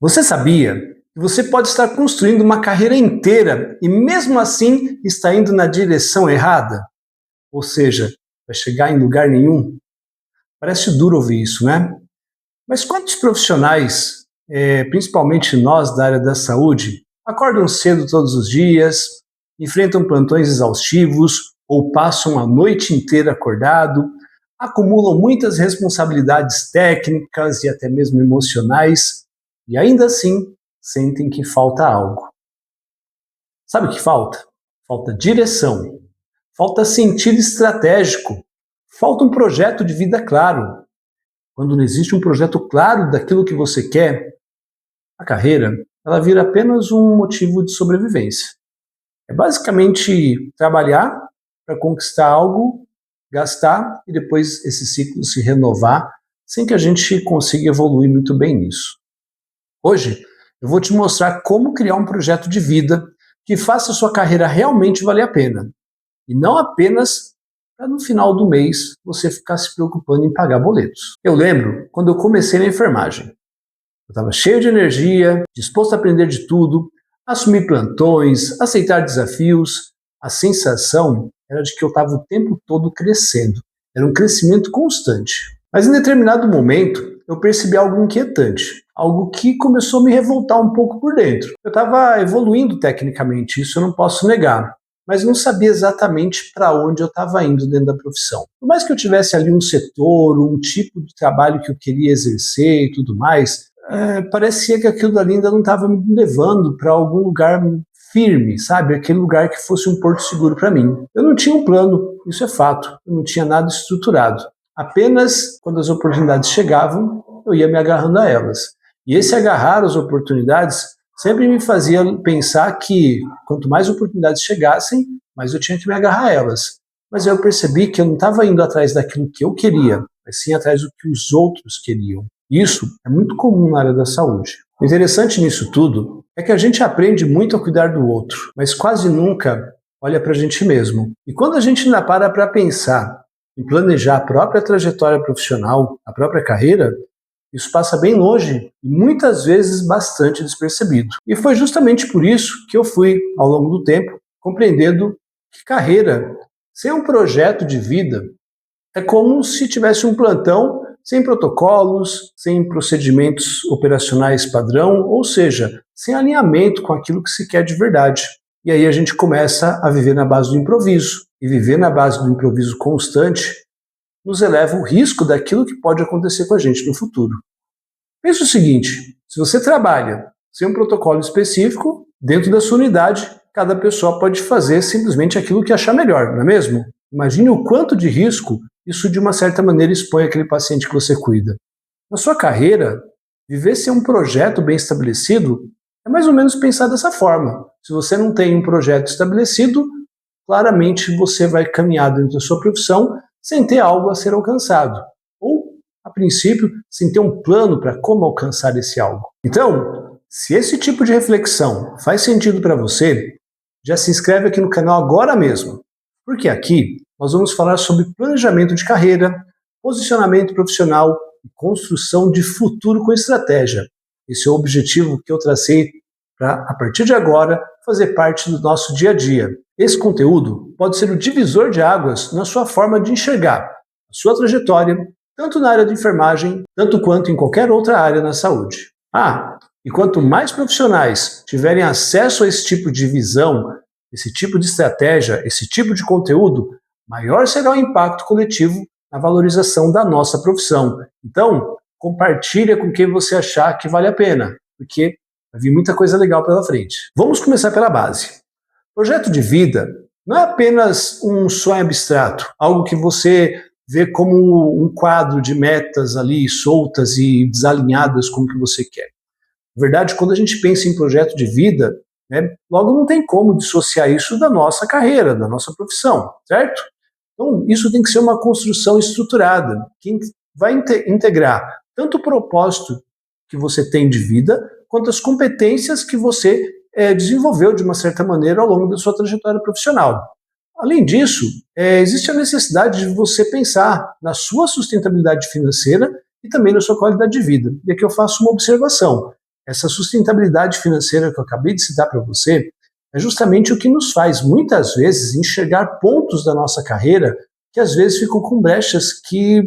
Você sabia que você pode estar construindo uma carreira inteira e mesmo assim está indo na direção errada? Ou seja, vai chegar em lugar nenhum? Parece duro ouvir isso, né? Mas quantos profissionais, principalmente nós da área da saúde, acordam cedo todos os dias, enfrentam plantões exaustivos ou passam a noite inteira acordado, acumulam muitas responsabilidades técnicas e até mesmo emocionais e ainda assim sentem que falta algo? Sabe o que falta? Falta direção, falta sentido estratégico, falta um projeto de vida claro. Quando não existe um projeto claro daquilo que você quer, a carreira ela vira apenas um motivo de sobrevivência. É basicamente trabalhar para conquistar algo, gastar e depois esse ciclo se renovar, sem que a gente consiga evoluir muito bem nisso. Hoje eu vou te mostrar como criar um projeto de vida que faça a sua carreira realmente valer a pena. E não apenas para no final do mês você ficar se preocupando em pagar boletos. Eu lembro quando eu comecei na enfermagem. Eu estava cheio de energia, disposto a aprender de tudo, assumir plantões, aceitar desafios. A sensação era de que eu estava o tempo todo crescendo. Era um crescimento constante. Mas em determinado momento eu percebi algo inquietante, algo que começou a me revoltar um pouco por dentro. Eu estava evoluindo tecnicamente, isso eu não posso negar, mas não sabia exatamente para onde eu estava indo dentro da profissão. Por mais que eu tivesse ali um setor, um tipo de trabalho que eu queria exercer e tudo mais, parecia que aquilo ali ainda não estava me levando para algum lugar firme, sabe? Aquele lugar que fosse um porto seguro para mim. Eu não tinha um plano, isso é fato. Eu não tinha nada estruturado. Apenas quando as oportunidades chegavam, eu ia me agarrando a elas. E esse agarrar às oportunidades sempre me fazia pensar que quanto mais oportunidades chegassem, mais eu tinha que me agarrar a elas. Mas eu percebi que eu não estava indo atrás daquilo que eu queria, mas sim atrás do que os outros queriam. Isso é muito comum na área da saúde. O interessante nisso tudo é que a gente aprende muito a cuidar do outro, mas quase nunca olha para a gente mesmo. E quando a gente ainda para pensar em planejar a própria trajetória profissional, a própria carreira, isso passa bem longe e muitas vezes bastante despercebido. E foi justamente por isso que eu fui, ao longo do tempo, compreendendo que carreira, sem um projeto de vida, é como se tivesse um plantão sem protocolos, sem procedimentos operacionais padrão, ou seja, sem alinhamento com aquilo que se quer de verdade. E aí a gente começa a viver na base do improviso. E viver na base do improviso constante nos eleva o risco daquilo que pode acontecer com a gente no futuro. Pense o seguinte, se você trabalha sem um protocolo específico, dentro da sua unidade, cada pessoa pode fazer simplesmente aquilo que achar melhor, não é mesmo? Imagine o quanto de risco isso de uma certa maneira expõe aquele paciente que você cuida. Na sua carreira, viver sem um projeto bem estabelecido é mais ou menos pensar dessa forma. Se você não tem um projeto estabelecido, claramente você vai caminhar dentro da sua profissão sem ter algo a ser alcançado. Ou, a princípio, sem ter um plano para como alcançar esse algo. Então, se esse tipo de reflexão faz sentido para você, já se inscreve aqui no canal agora mesmo. Porque aqui nós vamos falar sobre planejamento de carreira, posicionamento profissional e construção de futuro com estratégia. Esse é o objetivo que eu tracei para, a partir de agora, fazer parte do nosso dia a dia. Esse conteúdo pode ser o divisor de águas na sua forma de enxergar a sua trajetória, tanto na área de enfermagem, tanto quanto em qualquer outra área na saúde. E quanto mais profissionais tiverem acesso a esse tipo de visão, esse tipo de estratégia, esse tipo de conteúdo, maior será o impacto coletivo na valorização da nossa profissão. Então, compartilha com quem você achar que vale a pena, porque vai vir muita coisa legal pela frente. Vamos começar pela base. Projeto de vida não é apenas um sonho abstrato, algo que você vê como um quadro de metas ali soltas e desalinhadas com o que você quer. Na verdade, quando a gente pensa em projeto de vida, logo não tem como dissociar isso da nossa carreira, da nossa profissão, certo? Então, isso tem que ser uma construção estruturada, que vai integrar tanto o propósito que você tem de vida, quanto as competências que você desenvolveu de uma certa maneira ao longo da sua trajetória profissional. Além disso, existe a necessidade de você pensar na sua sustentabilidade financeira e também na sua qualidade de vida. E aqui eu faço uma observação. essa sustentabilidade financeira que eu acabei de citar para você é justamente o que nos faz, muitas vezes, enxergar pontos da nossa carreira que às vezes ficam com brechas que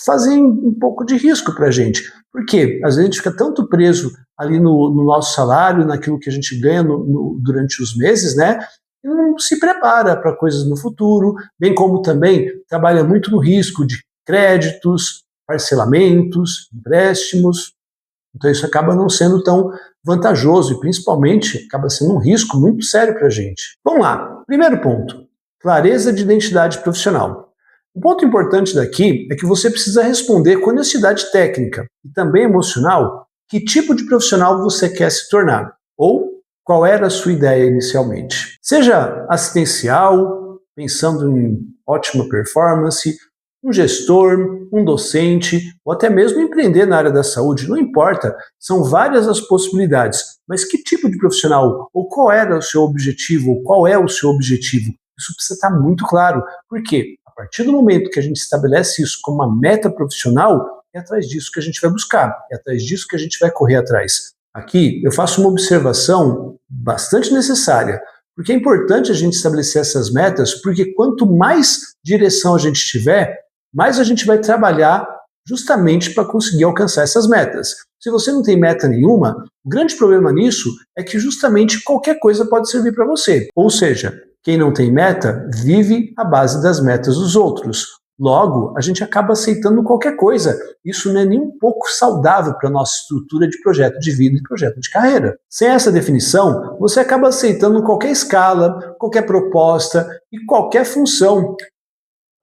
fazem um pouco de risco para a gente. Por quê? Às vezes a gente fica tanto preso ali no nosso salário, naquilo que a gente ganha durante os meses, né? E não se prepara para coisas no futuro, bem como também trabalha muito no risco de créditos, parcelamentos, empréstimos. Então isso acaba não sendo tão vantajoso e principalmente acaba sendo um risco muito sério para a gente. Vamos lá, primeiro ponto, clareza de identidade profissional. Um ponto importante daqui é que você precisa responder com honestidade técnica e também emocional que tipo de profissional você quer se tornar ou qual era a sua ideia inicialmente. Seja assistencial, pensando em ótima performance, um gestor, um docente ou até mesmo empreender na área da saúde, não importa, são várias as possibilidades, mas que tipo de profissional ou qual era o seu objetivo ou qual é o seu objetivo? Isso precisa estar muito claro, porque a partir do momento que a gente estabelece isso como uma meta profissional, é atrás disso que a gente vai buscar, é atrás disso que a gente vai correr atrás. Aqui eu faço uma observação bastante necessária, porque é importante a gente estabelecer essas metas, porque quanto mais direção a gente tiver, mais a gente vai trabalhar justamente para conseguir alcançar essas metas. Se você não tem meta nenhuma, o grande problema nisso é que justamente qualquer coisa pode servir para você. Ou seja, quem não tem meta vive à base das metas dos outros. Logo, a gente acaba aceitando qualquer coisa. Isso não é nem um pouco saudável para a nossa estrutura de projeto de vida e projeto de carreira. Sem essa definição, você acaba aceitando qualquer escala, qualquer proposta e qualquer função.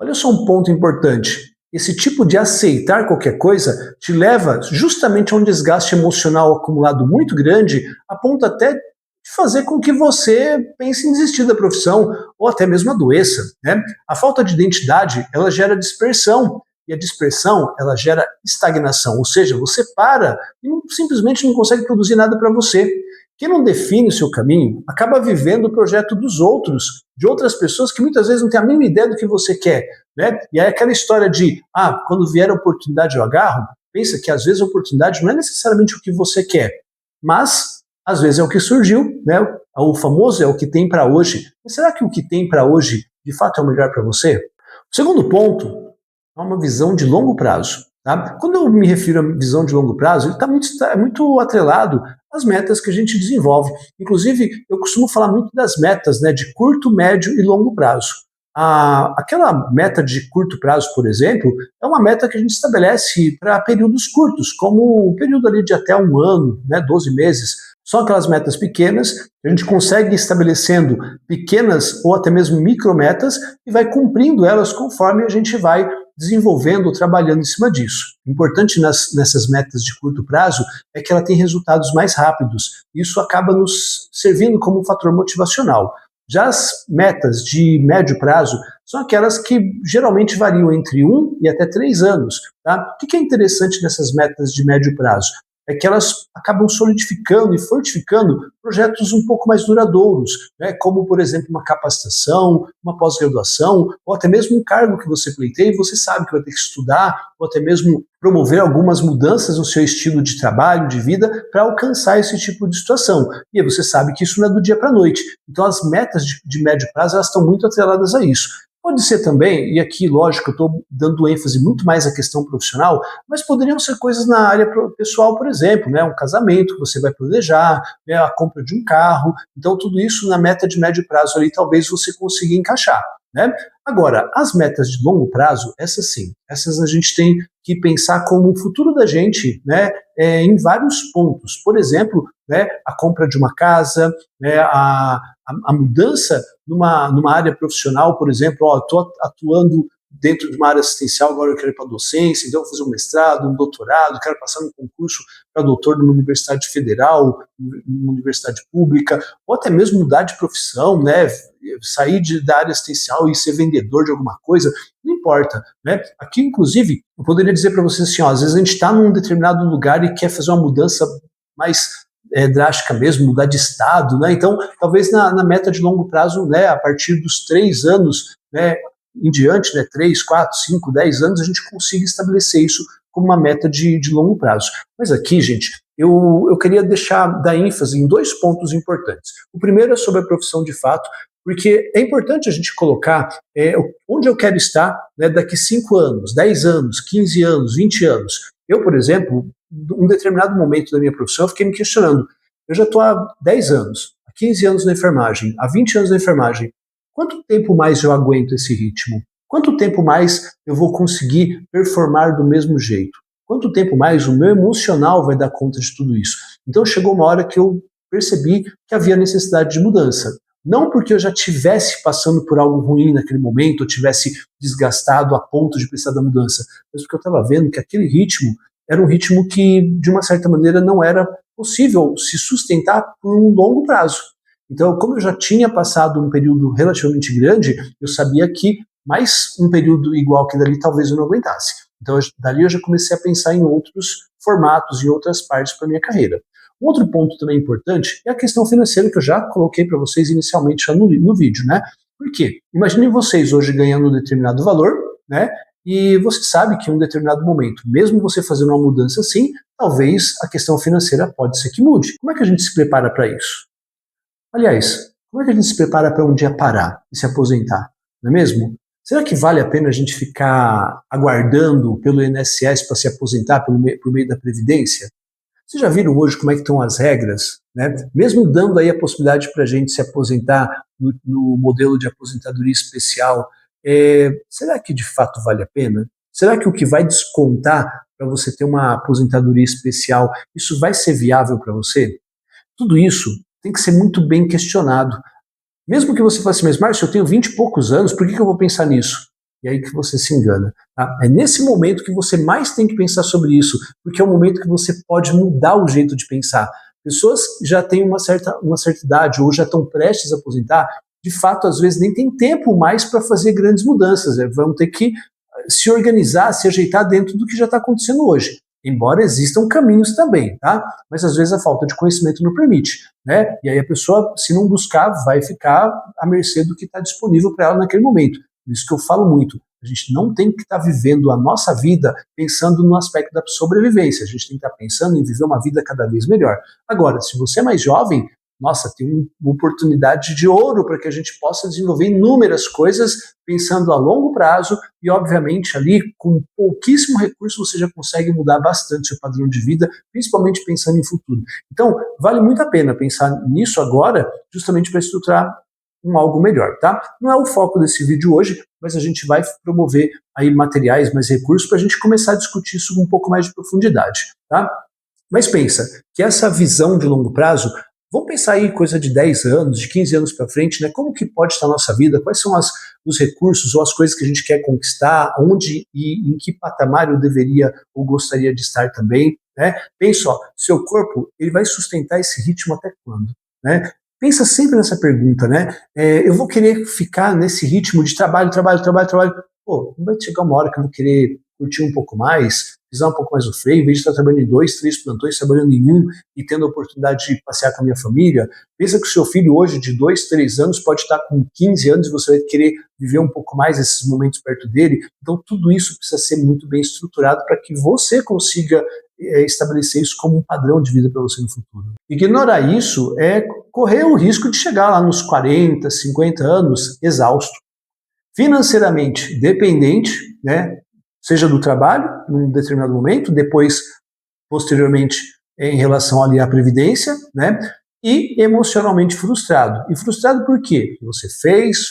Olha só um ponto importante. Esse tipo de aceitar qualquer coisa te leva justamente a um desgaste emocional acumulado muito grande, a ponto até de fazer com que você pense em desistir da profissão ou até mesmo adoeça, né? A falta de identidade, ela gera dispersão, e a dispersão, ela gera estagnação, ou seja, você para e simplesmente não consegue produzir nada para você. Quem não define o seu caminho acaba vivendo o projeto dos outros, de outras pessoas que muitas vezes não têm a mínima ideia do que você quer, né? E aí aquela história de, quando vier a oportunidade eu agarro, pensa que às vezes a oportunidade não é necessariamente o que você quer, mas às vezes é o que surgiu, né? O famoso é o que tem para hoje. Mas será que o que tem para hoje de fato é o melhor para você? O segundo ponto é uma visão de longo prazo. Tá? Quando eu me refiro à visão de longo prazo, ele está muito atrelado às metas que a gente desenvolve. Inclusive, eu costumo falar muito das metas, né, de curto, médio e longo prazo. Aquela meta de curto prazo, por exemplo, é uma meta que a gente estabelece para períodos curtos, como um período ali de até um ano, né, 12 meses. São aquelas metas pequenas, a gente consegue ir estabelecendo pequenas ou até mesmo micrometas e vai cumprindo elas conforme a gente vai desenvolvendo, trabalhando em cima disso. O importante nessas metas de curto prazo é que ela tem resultados mais rápidos. Isso acaba nos servindo como um fator motivacional. Já as metas de médio prazo são aquelas que geralmente variam entre 1 e até 3 anos. Tá? O que é interessante nessas metas de médio prazo? É que elas acabam solidificando e fortificando projetos um pouco mais duradouros, né? Como, por exemplo, uma capacitação, uma pós-graduação, ou até mesmo um cargo que você pleiteia e você sabe que vai ter que estudar, ou até mesmo promover algumas mudanças no seu estilo de trabalho, de vida, para alcançar esse tipo de situação. E aí você sabe que isso não é do dia para a noite. Então as metas de médio prazo elas estão muito atreladas a isso. Pode ser também, e aqui, lógico, eu estou dando ênfase muito mais à questão profissional, mas poderiam ser coisas na área pessoal, por exemplo, né? Um casamento que você vai planejar, né? A compra de um carro. Então, tudo isso na meta de médio prazo ali, talvez você consiga encaixar. Né? Agora, as metas de longo prazo, essas sim, essas a gente tem que pensar como o futuro da gente, né, em vários pontos. Por exemplo, né, a compra de uma casa, né, a mudança numa área profissional, por exemplo, estou atuando dentro de uma área assistencial, agora eu quero ir para a docência, então eu vou fazer um mestrado, um doutorado, quero passar num concurso para doutor numa universidade federal, numa universidade pública, ou até mesmo mudar de profissão, né, sair da área assistencial e ser vendedor de alguma coisa, não importa. Né? Aqui, inclusive, eu poderia dizer para vocês assim, às vezes a gente está num determinado lugar e quer fazer uma mudança mais drástica mesmo, mudar de estado, né? Então, talvez na meta de longo prazo, né, a partir dos 3 anos, né, em diante, né, 3, 4, 5, 10 anos, a gente consiga estabelecer isso como uma meta de longo prazo. Mas aqui, gente, eu queria dar ênfase em dois pontos importantes. O primeiro é sobre a profissão de fato, porque é importante a gente colocar onde eu quero estar, né, daqui 5 anos, 10 anos, 15 anos, 20 anos. Eu, por exemplo, em um determinado momento da minha profissão, eu fiquei me questionando. Eu já estou há 10 anos, há 15 anos na enfermagem, há 20 anos na enfermagem. Quanto tempo mais eu aguento esse ritmo? Quanto tempo mais eu vou conseguir performar do mesmo jeito? Quanto tempo mais o meu emocional vai dar conta de tudo isso? Então chegou uma hora que eu percebi que havia necessidade de mudança. Não porque eu já estivesse passando por algo ruim naquele momento, ou tivesse desgastado a ponto de precisar da mudança, mas porque eu estava vendo que aquele ritmo era um ritmo que, de uma certa maneira, não era possível se sustentar por um longo prazo. Então, como eu já tinha passado um período relativamente grande, eu sabia que mais um período igual que dali talvez eu não aguentasse. Então, dali eu já comecei a pensar em outros formatos, em outras partes para minha carreira. Um outro ponto também importante é a questão financeira que eu já coloquei para vocês inicialmente já no vídeo, né? Por quê? Imaginem vocês hoje ganhando um determinado valor, né? E você sabe que em um determinado momento, mesmo você fazendo uma mudança assim, talvez a questão financeira pode ser que mude. Como é que a gente se prepara para isso? Aliás, como é que a gente se prepara para um dia parar e se aposentar? Não é mesmo? Será que vale a pena a gente ficar aguardando pelo INSS para se aposentar por meio da Previdência? Vocês já viram hoje como é que estão as regras, né? Mesmo dando aí a possibilidade para a gente se aposentar no modelo de aposentadoria especial, será que de fato vale a pena? Será que o que vai descontar para você ter uma aposentadoria especial, isso vai ser viável para você? Tudo isso tem que ser muito bem questionado. Mesmo que você fale assim, mas Márcio, eu tenho 20 e poucos anos, por que eu vou pensar nisso? E aí que você se engana. Tá? É nesse momento que você mais tem que pensar sobre isso, porque é o momento que você pode mudar o jeito de pensar. Pessoas que já têm uma certa idade ou já estão prestes a aposentar, de fato, às vezes nem tem tempo mais para fazer grandes mudanças. Vão ter que se organizar, se ajeitar dentro do que já está acontecendo hoje. Embora existam caminhos também, tá? Mas às vezes a falta de conhecimento não permite, né? E aí a pessoa, se não buscar, vai ficar à mercê do que está disponível para ela naquele momento. Por isso que eu falo muito. A gente não tem que estar vivendo a nossa vida pensando no aspecto da sobrevivência. A gente tem que estar pensando em viver uma vida cada vez melhor. Agora, se você é mais jovem, nossa, tem uma oportunidade de ouro para que a gente possa desenvolver inúmeras coisas pensando a longo prazo e, obviamente, ali com pouquíssimo recurso você já consegue mudar bastante seu padrão de vida, principalmente pensando em futuro. Então, vale muito a pena pensar nisso agora, justamente para estruturar algo melhor, tá? Não é o foco desse vídeo hoje, mas a gente vai promover aí materiais, mais recursos para a gente começar a discutir isso com um pouco mais de profundidade, tá? Mas pensa que essa visão de longo prazo, vamos pensar aí coisa de 10 anos, de 15 anos para frente, né? Como que pode estar a nossa vida? Quais são os recursos ou as coisas que a gente quer conquistar? Onde e em que patamar eu deveria ou gostaria de estar também, né? Pensa, ó, seu corpo, ele vai sustentar esse ritmo até quando, né? Pensa sempre nessa pergunta, né? Eu vou querer ficar nesse ritmo de trabalho. Pô, não vai chegar uma hora que eu vou querer curtir um pouco mais, pisar um pouco mais o freio, em vez de estar trabalhando em 2, 3 plantões, trabalhando em um e tendo a oportunidade de passear com a minha família. Pensa que o seu filho hoje, de 2, 3 anos, pode estar com 15 anos e você vai querer viver um pouco mais esses momentos perto dele. Então, tudo isso precisa ser muito bem estruturado para que você consiga estabelecer isso como um padrão de vida para você no futuro. Ignorar isso é correr o risco de chegar lá nos 40, 50 anos exausto, financeiramente dependente, né, seja do trabalho, num determinado momento, depois, posteriormente, em relação ali à previdência, né, e emocionalmente frustrado. E frustrado por quê? Você fez,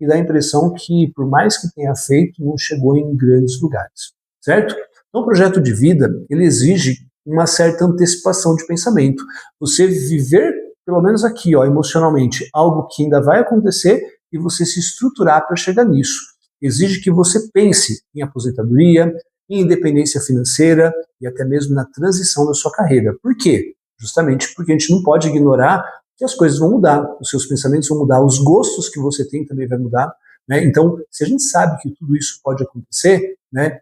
e dá a impressão que, por mais que tenha feito, não chegou em grandes lugares, certo? Então, o projeto de vida, ele exige uma certa antecipação de pensamento. Você viver, pelo menos aqui, ó, emocionalmente, algo que ainda vai acontecer e você se estruturar para chegar nisso. Exige que você pense em aposentadoria, em independência financeira e até mesmo na transição da sua carreira. Por quê? Justamente porque a gente não pode ignorar que as coisas vão mudar, os seus pensamentos vão mudar, os gostos que você tem também vai mudar, né? Então, se a gente sabe que tudo isso pode acontecer, né,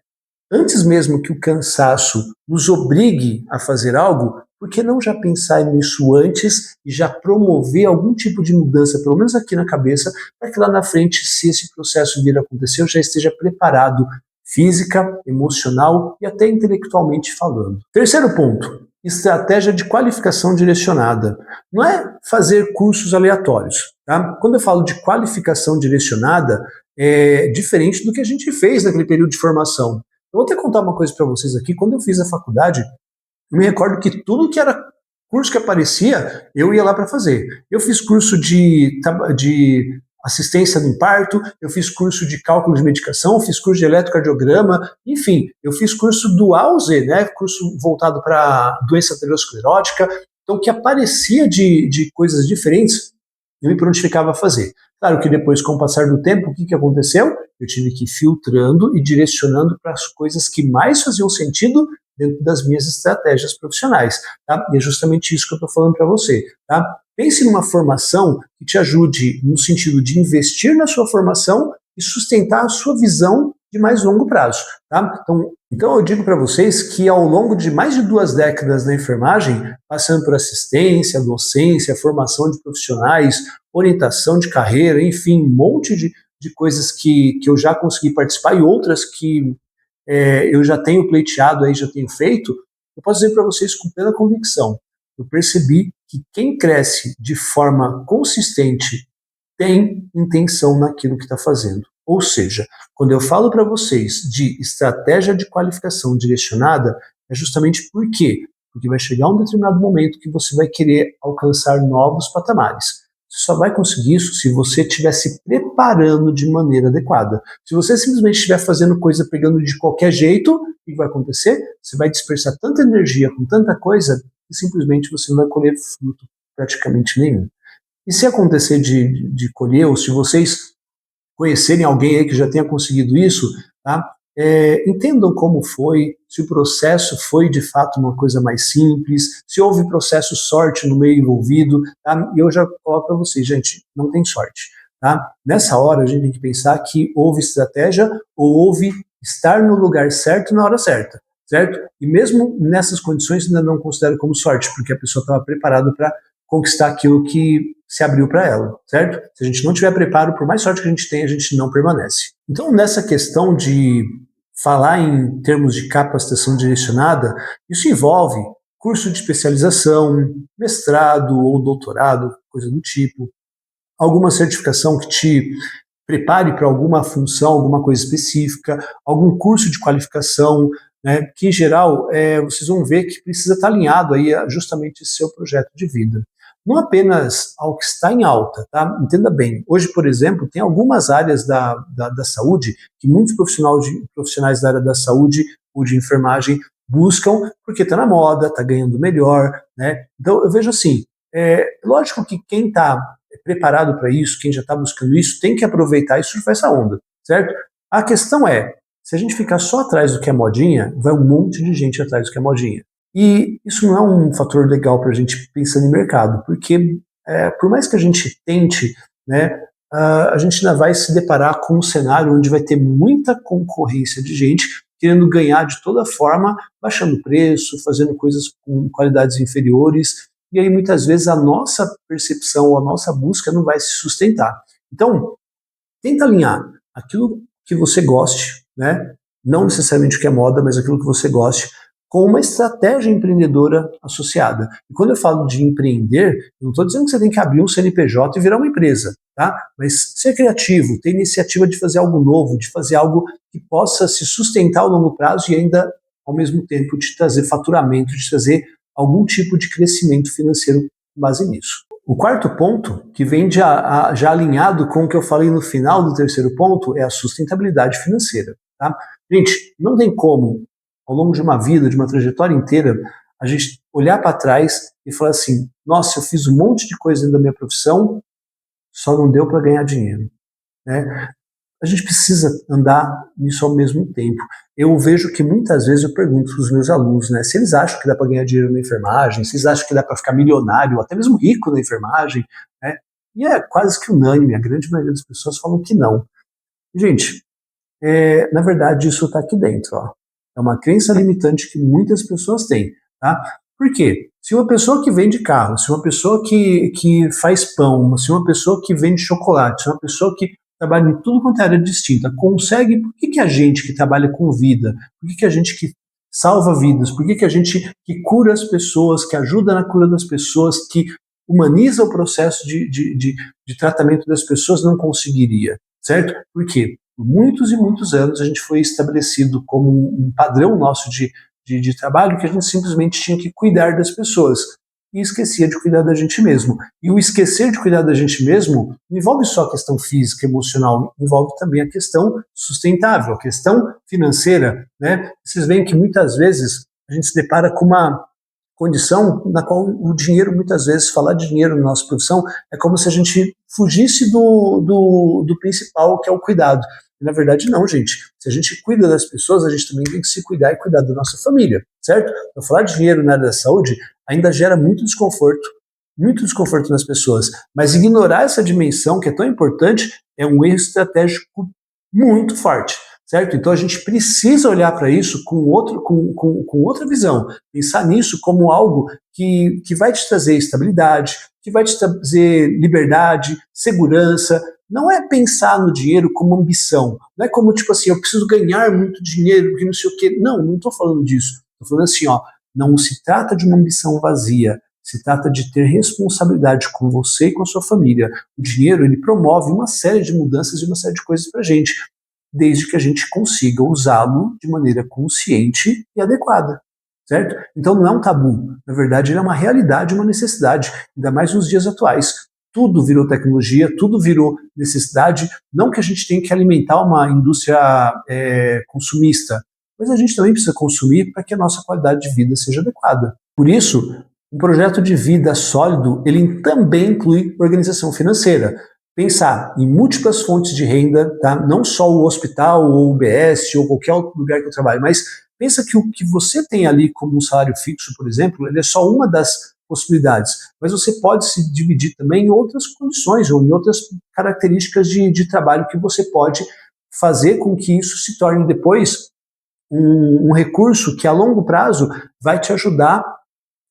antes mesmo que o cansaço nos obrigue a fazer algo, por que não já pensar nisso antes e já promover algum tipo de mudança, pelo menos aqui na cabeça, para que lá na frente, se esse processo vir a acontecer, eu já esteja preparado física, emocional e até intelectualmente falando. Terceiro ponto, estratégia de qualificação direcionada. Não é fazer cursos aleatórios. Tá? Quando eu falo de qualificação direcionada, é diferente do que a gente fez naquele período de formação. Eu vou até contar uma coisa para vocês aqui. Quando eu fiz a faculdade, eu me recordo que tudo que era curso que aparecia, eu ia lá para fazer. Eu fiz curso de assistência no parto, eu fiz curso de cálculo de medicação, fiz curso de eletrocardiograma, enfim, eu fiz curso do A ao Z, né, curso voltado para doença aterosclerótica. Então, o que aparecia de coisas diferentes, eu me prontificava a fazer. Claro que depois, com o passar do tempo, o que aconteceu? Eu tive que ir filtrando e direcionando para as coisas que mais faziam sentido dentro das minhas estratégias profissionais. Tá? E é justamente isso que eu estou falando para você. Tá? Pense numa formação que te ajude no sentido de investir na sua formação e sustentar a sua visão de mais longo prazo. Tá? Então eu digo para vocês que ao longo de mais de 2 décadas na enfermagem, passando por assistência, docência, formação de profissionais, orientação de carreira, enfim, um monte de coisas que eu já consegui participar e outras que eu já tenho pleiteado, aí, já tenho feito, eu posso dizer para vocês com plena convicção, eu percebi que quem cresce de forma consistente tem intenção naquilo que está fazendo. Ou seja, quando eu falo para vocês de estratégia de qualificação direcionada, é justamente por quê? Porque vai chegar um determinado momento que você vai querer alcançar novos patamares. Você só vai conseguir isso se você estiver se preparando de maneira adequada. Se você simplesmente estiver fazendo coisa pegando de qualquer jeito, o que vai acontecer? Você vai dispersar tanta energia com tanta coisa que simplesmente você não vai colher fruto praticamente nenhum. E se acontecer de colher, ou se vocês conhecerem alguém aí que já tenha conseguido isso, tá? Entendam como foi, se o processo foi de fato uma coisa mais simples, se houve processo sorte no meio envolvido, tá? E eu já falo para vocês, gente, não tem sorte. Tá? Nessa hora a gente tem que pensar que houve estratégia ou houve estar no lugar certo na hora certa, certo? E mesmo nessas condições ainda não considero como sorte, porque a pessoa estava preparada para conquistar aquilo que se abriu para ela, certo? Se a gente não tiver preparo, por mais sorte que a gente tenha, a gente não permanece. Então, nessa questão de falar em termos de capacitação direcionada, isso envolve curso de especialização, mestrado ou doutorado, coisa do tipo, alguma certificação que te prepare para alguma função, alguma coisa específica, algum curso de qualificação, né, que em geral vocês vão ver que precisa estar alinhado aí a justamente esse seu projeto de vida. Não apenas ao que está em alta, tá? Entenda bem. Hoje, por exemplo, tem algumas áreas da saúde que muitos profissionais da área da saúde ou de enfermagem buscam porque está na moda, está ganhando melhor, né? Então, eu vejo assim, lógico que quem está preparado para isso, quem já está buscando isso, tem que aproveitar e surfar essa onda, certo? A questão é, se a gente ficar só atrás do que é modinha, vai um monte de gente atrás do que é modinha. E isso não é um fator legal para a gente pensar em mercado, porque por mais que a gente tente, né, a gente ainda vai se deparar com um cenário onde vai ter muita concorrência de gente querendo ganhar de toda forma, baixando preço, fazendo coisas com qualidades inferiores, e aí muitas vezes a nossa percepção, a nossa busca não vai se sustentar. Então, tenta alinhar aquilo que você goste, né? Não necessariamente o que é moda, mas aquilo que você goste, com uma estratégia empreendedora associada. E quando eu falo de empreender, eu não estou dizendo que você tem que abrir um CNPJ e virar uma empresa, tá? Mas ser criativo, ter iniciativa de fazer algo novo, de fazer algo que possa se sustentar ao longo prazo e ainda, ao mesmo tempo, te trazer faturamento, te trazer algum tipo de crescimento financeiro com base nisso. O quarto ponto, que vem já alinhado com o que eu falei no final do terceiro ponto, é a sustentabilidade financeira. Tá? Gente, não tem como, ao longo de uma vida, de uma trajetória inteira, a gente olhar para trás e falar assim, nossa, eu fiz um monte de coisa dentro da minha profissão, só não deu para ganhar dinheiro. Né? A gente precisa andar nisso ao mesmo tempo. Eu vejo que muitas vezes eu pergunto para os meus alunos, né, se eles acham que dá para ganhar dinheiro na enfermagem, se eles acham que dá para ficar milionário, ou até mesmo rico na enfermagem, né? E é quase que unânime, a grande maioria das pessoas falam que não. Gente, na verdade isso está aqui dentro. Ó. É uma crença limitante que muitas pessoas têm. Tá? Por quê? Se uma pessoa que vende carro, se uma pessoa que faz pão, se uma pessoa que vende chocolate, se uma pessoa que trabalham em tudo quanto é área distinta, consegue, por que a gente que trabalha com vida, por que a gente que salva vidas, por que a gente que cura as pessoas, que ajuda na cura das pessoas, que humaniza o processo de tratamento das pessoas não conseguiria, certo? Por quê? Por muitos e muitos anos a gente foi estabelecido como um padrão nosso de trabalho que a gente simplesmente tinha que cuidar das pessoas e esquecia de cuidar da gente mesmo. E o esquecer de cuidar da gente mesmo não envolve só a questão física, emocional, envolve também a questão sustentável, a questão financeira, né? Vocês veem que muitas vezes a gente se depara com uma condição na qual o dinheiro, muitas vezes, falar de dinheiro na nossa profissão é como se a gente fugisse do principal, que é o cuidado. E, na verdade, não, gente. Se a gente cuida das pessoas, a gente também tem que se cuidar e cuidar da nossa família, certo? Então, falar de dinheiro na área da saúde ainda gera muito desconforto nas pessoas. Mas ignorar essa dimensão, que é tão importante, é um erro estratégico muito forte. Certo? Então a gente precisa olhar para isso com outra visão, pensar nisso como algo que vai te trazer estabilidade, que vai te trazer liberdade, segurança. Não é pensar no dinheiro como ambição, não é como tipo assim, eu preciso ganhar muito dinheiro, porque não sei o quê. Não estou falando disso. Estou falando assim, ó, não se trata de uma ambição vazia, se trata de ter responsabilidade com você e com a sua família. O dinheiro, ele promove uma série de mudanças e uma série de coisas para a gente, desde que a gente consiga usá-lo de maneira consciente e adequada, certo? Então não é um tabu, na verdade ele é uma realidade, uma necessidade, ainda mais nos dias atuais. Tudo virou tecnologia, tudo virou necessidade, não que a gente tenha que alimentar uma indústria consumista, mas a gente também precisa consumir para que a nossa qualidade de vida seja adequada. Por isso, um projeto de vida sólido, ele também inclui organização financeira. Pensar em múltiplas fontes de renda, tá? Não só o hospital, ou o UBS, ou qualquer outro lugar que eu trabalho, mas pensa que o que você tem ali como um salário fixo, por exemplo, ele é só uma das possibilidades, mas você pode se dividir também em outras condições, ou em outras características de trabalho que você pode fazer com que isso se torne depois um recurso que a longo prazo vai te ajudar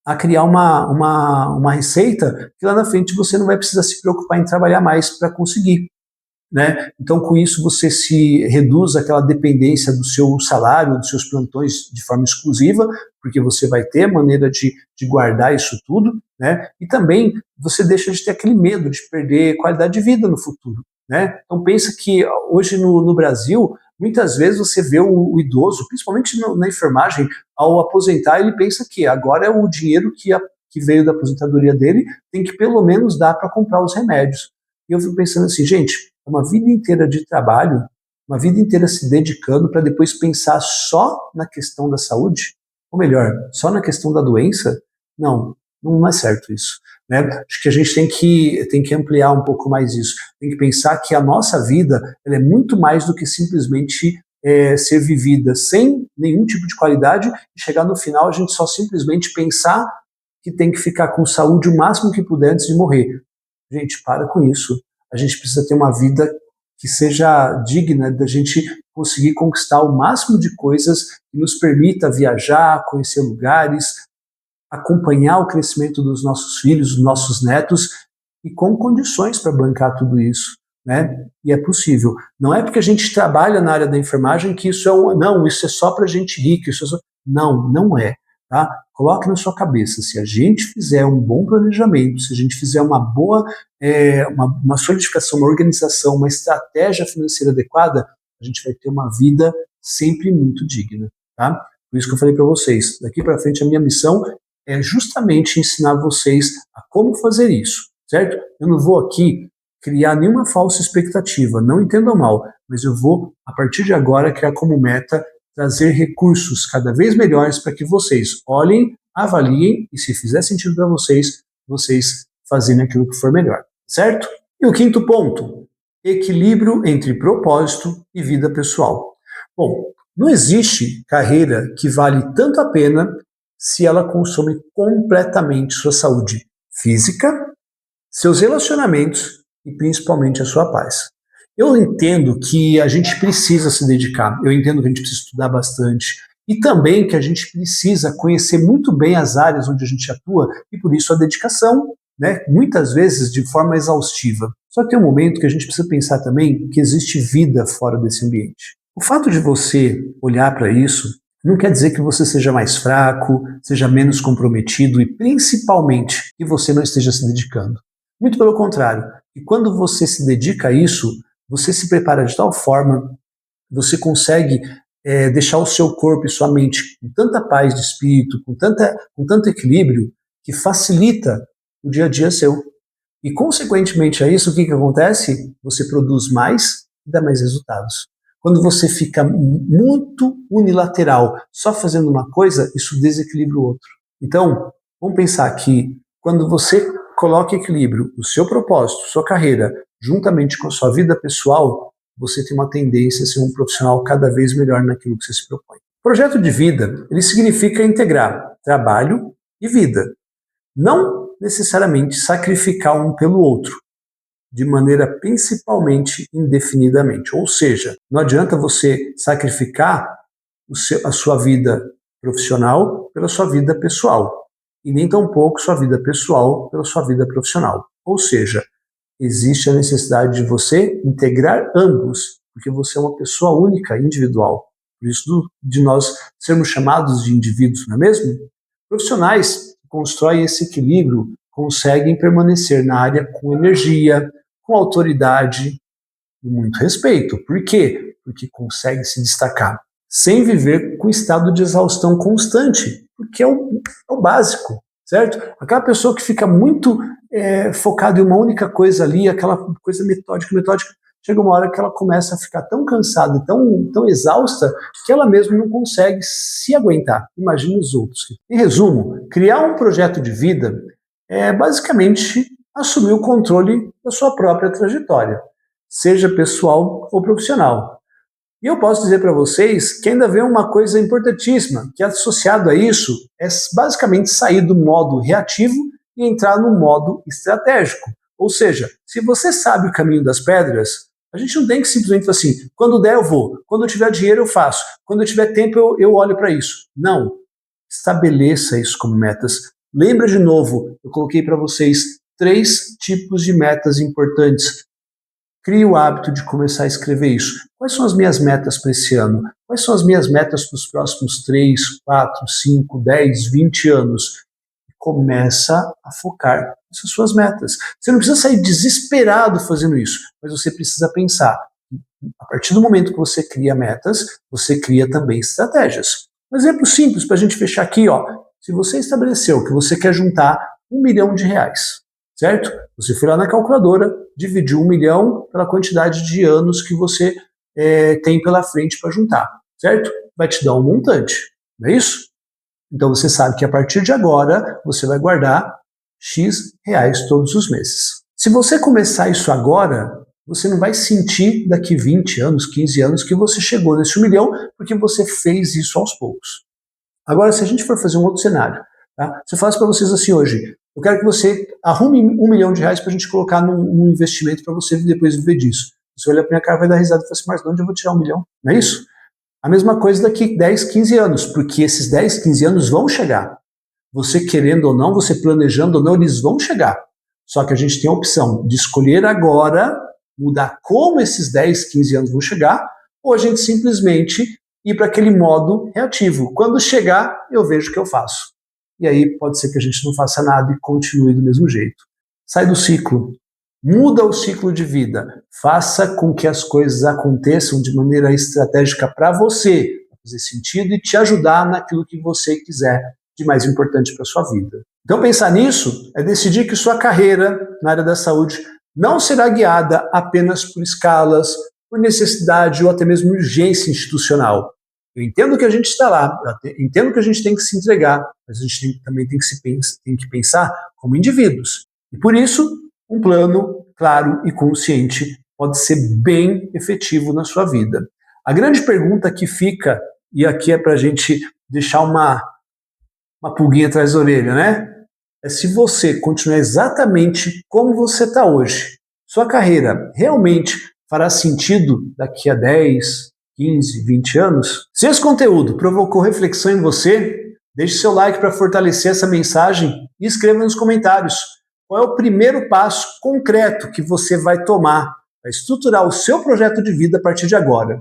a criar uma receita que lá na frente você não vai precisar se preocupar em trabalhar mais para conseguir, né? Então, com isso, você se reduz aquela dependência do seu salário, dos seus plantões de forma exclusiva, porque você vai ter maneira de guardar isso tudo, né? E também você deixa de ter aquele medo de perder qualidade de vida no futuro, né? Então, pensa que hoje no Brasil, muitas vezes você vê o idoso, principalmente na enfermagem, ao aposentar, ele pensa que agora é o dinheiro que veio da aposentadoria dele, tem que pelo menos dar para comprar os remédios. E eu fico pensando assim, gente, uma vida inteira de trabalho, uma vida inteira se dedicando para depois pensar só na questão da saúde, ou melhor, só na questão da doença? Não é certo isso, né? Acho que a gente tem que ampliar um pouco mais isso. Tem que pensar que a nossa vida ela é muito mais do que simplesmente ser vivida sem nenhum tipo de qualidade e chegar no final a gente só simplesmente pensar que tem que ficar com saúde o máximo que puder antes de morrer. Gente, para com isso. A gente precisa ter uma vida que seja digna da gente conseguir conquistar o máximo de coisas que nos permita viajar, conhecer lugares, acompanhar o crescimento dos nossos filhos, dos nossos netos, e com condições para bancar tudo isso, né? E é possível. Não é porque a gente trabalha na área da enfermagem que isso isso é só para gente rica, não é, tá? Coloque na sua cabeça, se a gente fizer um bom planejamento, se a gente fizer uma boa, uma solidificação, uma organização, uma estratégia financeira adequada, a gente vai ter uma vida sempre muito digna, tá? Por isso que eu falei para vocês, daqui para frente a minha missão é justamente ensinar vocês a como fazer isso, certo? Eu não vou aqui criar nenhuma falsa expectativa, não entendam mal, mas eu vou, a partir de agora, criar como meta trazer recursos cada vez melhores para que vocês olhem, avaliem e, se fizer sentido para vocês, vocês fazerem aquilo que for melhor, certo? E o quinto ponto, equilíbrio entre propósito e vida pessoal. Bom, não existe carreira que vale tanto a pena se ela consome completamente sua saúde física, seus relacionamentos e principalmente a sua paz. Eu entendo que a gente precisa se dedicar, eu entendo que a gente precisa estudar bastante e também que a gente precisa conhecer muito bem as áreas onde a gente atua e por isso a dedicação né, muitas vezes de forma exaustiva. Só que tem um momento que a gente precisa pensar também que existe vida fora desse ambiente. O fato de você olhar para isso não quer dizer que você seja mais fraco, seja menos comprometido e principalmente que você não esteja se dedicando. Muito pelo contrário. E quando você se dedica a isso, você se prepara de tal forma, você consegue deixar o seu corpo e sua mente com tanta paz de espírito, com tanto equilíbrio, que facilita o dia a dia seu. E, consequentemente a isso, o que acontece? Você produz mais e dá mais resultados. Quando você fica muito unilateral, só fazendo uma coisa, isso desequilibra o outro. Então, vamos pensar que quando você coloca equilíbrio no seu propósito, sua carreira, juntamente com a sua vida pessoal, você tem uma tendência a ser um profissional cada vez melhor naquilo que você se propõe. Projeto de vida, ele significa integrar trabalho e vida. Não necessariamente sacrificar um pelo outro, de maneira principalmente indefinidamente. Ou seja, não adianta você sacrificar a sua vida profissional pela sua vida pessoal, e nem tampouco sua vida pessoal pela sua vida profissional. Ou seja, existe a necessidade de você integrar ambos, porque você é uma pessoa única, individual. Por isso, de nós sermos chamados de indivíduos, não é mesmo? Profissionais que constroem esse equilíbrio conseguem permanecer na área com energia, com autoridade e muito respeito. Por quê? Porque conseguem se destacar sem viver com estado de exaustão constante, porque é o básico, certo? Aquela pessoa que fica muito focada em uma única coisa ali, aquela coisa metódica, chega uma hora que ela começa a ficar tão cansada, tão exausta, que ela mesma não consegue se aguentar. Imagine os outros. Em resumo, criar um projeto de vida é basicamente assumir o controle da sua própria trajetória, seja pessoal ou profissional. E eu posso dizer para vocês que ainda vem uma coisa importantíssima, que associado a isso é basicamente sair do modo reativo e entrar no modo estratégico. Ou seja, se você sabe o caminho das pedras, a gente não tem que simplesmente falar assim, quando der eu vou, quando eu tiver dinheiro eu faço, quando eu tiver tempo eu olho para isso. Não, estabeleça isso como metas. Lembra de novo, eu coloquei para vocês 3 tipos de metas importantes. Crie o hábito de começar a escrever isso. Quais são as minhas metas para esse ano? Quais são as minhas metas para os próximos 3, 4, 5, 10, 20 anos? Começa a focar nessas suas metas. Você não precisa sair desesperado fazendo isso, mas você precisa pensar. A partir do momento que você cria metas, você cria também estratégias. Um exemplo simples para a gente fechar aqui, ó. Se você estabeleceu que você quer juntar R$1 milhão, certo? Você foi lá na calculadora, dividiu 1 milhão pela quantidade de anos que você tem pela frente para juntar, certo? Vai te dar um montante, não é isso? Então você sabe que a partir de agora você vai guardar X reais todos os meses. Se você começar isso agora, você não vai sentir daqui 20 anos, 15 anos que você chegou nesse 1 milhão, porque você fez isso aos poucos. Agora, se a gente for fazer um outro cenário, tá? Se eu faço para vocês assim hoje, eu quero que você arrume R$1 milhão para a gente colocar num investimento para você depois viver disso. Você olha para minha cara, vai dar risada e fala assim, mas de onde eu vou tirar 1 milhão? Não é isso? A mesma coisa daqui 10, 15 anos, porque esses 10, 15 anos vão chegar. Você querendo ou não, você planejando ou não, eles vão chegar. Só que a gente tem a opção de escolher agora, mudar como esses 10, 15 anos vão chegar, ou a gente simplesmente ir para aquele modo reativo. Quando chegar, eu vejo o que eu faço. E aí pode ser que a gente não faça nada e continue do mesmo jeito. Sai do ciclo. Muda o ciclo de vida. Faça com que as coisas aconteçam de maneira estratégica para você, para fazer sentido e te ajudar naquilo que você quiser de mais importante para a sua vida. Então, pensar nisso é decidir que sua carreira na área da saúde não será guiada apenas por escalas, por necessidade ou até mesmo urgência institucional. Eu entendo que a gente está lá, eu entendo que a gente tem que se entregar, mas a gente também tem que pensar como indivíduos. E por isso, um plano claro e consciente pode ser bem efetivo na sua vida. A grande pergunta que fica, e aqui é para a gente deixar uma pulguinha atrás da orelha, né? É se você continuar exatamente como você está hoje. Sua carreira realmente fará sentido daqui a 10, 15, 20 anos? Se esse conteúdo provocou reflexão em você, deixe seu like para fortalecer essa mensagem e escreva nos comentários. qual é o primeiro passo concreto que você vai tomar para estruturar o seu projeto de vida a partir de agora.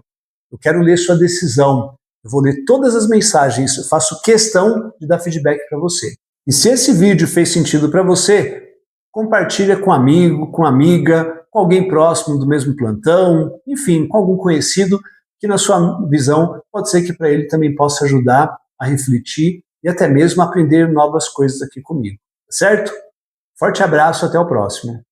Eu quero ler sua decisão. Eu vou ler todas as mensagens, eu faço questão de dar feedback para você. E se esse vídeo fez sentido para você, compartilha com um amigo, com amiga, com alguém próximo do mesmo plantão, enfim, com algum conhecido que na sua visão pode ser que para ele também possa ajudar a refletir e até mesmo aprender novas coisas aqui comigo, certo? Forte abraço, até o próximo.